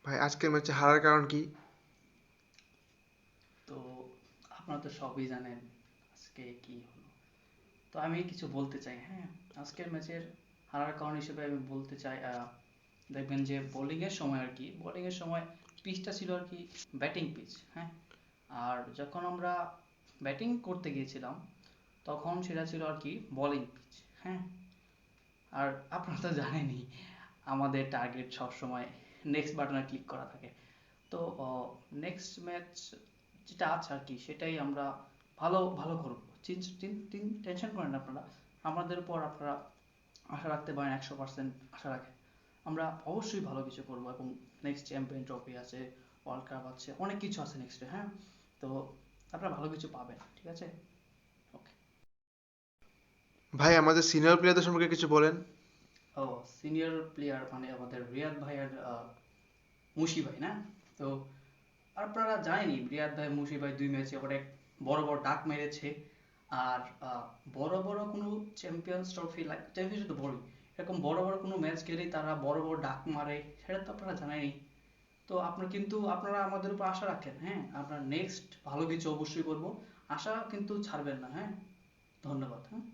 ভাই আজকের ম্যাচে হারার কারণ কি? তো আপনারা তো সবই জানেন আজকে কি হলো। তো আমি কিছু বলতে চাই, হ্যাঁ। আজকের ম্যাচের হারার কারণ হিসেবে আমি বলতে চাই, দেখবেন যে বোলিং এর সময় আর কি, বোলিং এর সময় পিচটা ছিল আর কি ব্যাটিং পিচ, হ্যাঁ। আর যখন আমরা ব্যাটিং করতে গিয়েছিলাম তখন সেটা ছিল আর কি বোলিং পিচ, হ্যাঁ। আর আপনারা তো জানেনই আমাদের টার্গেট সবসময় নেক্সট বাটনে ক্লিক করা থাকে। তো নেক্সট ম্যাচ যেটা আছে আর কি সেটাই আমরা ভালো ভালো করবো। টেনশন করেন না আপনারা, আমাদের উপর আপনারা আশা রাখতে পারেন, 100% আশা রাখেন। আমরা অবশ্যই ভালো কিছু করবো এবং নেক্সট চ্যাম্পিয়ন ট্রফি আছে, ওয়ার্ল্ড কাপ আছে, অনেক কিছু আছে নেক্সটে, হ্যাঁ। তো আপনারা ভালো কিছু পাবেন, ঠিক আছে। ওকে। ভাই আমাদের সিনিয়র প্লেয়ারদের সম্পর্কে কিছু বলেন। ও, সিনিয়র প্লেয়ার মানে আমাদের রিয়াদ ভাইয়ের মুশি ভাই না? তো আপনারা জানেনই রিয়াদ ভাই মুশি ভাই 2 ম্যাচে অনেক বড় বড় ডাক মেরেছে। আর বড় বড় কোনো চ্যাম্পিয়ন্স ট্রফি, লাইক চ্যাম্পিয়নস তো বড়ই, এরকম বড় বড় কোনো ম্যাচ গেলেই তারা বড় বড় ডাক মারে, সেটা তো আপনারা জানেনই। তো আপনার কিন্তু আপনারা আমাদের উপর আশা রাখেন, হ্যাঁ। আপনার নেক্সট ভালো কিছু অবশ্যই করব, আশা কিন্তু ছাড়বেন না, হ্যাঁ। ধন্যবাদ, হ্যাঁ।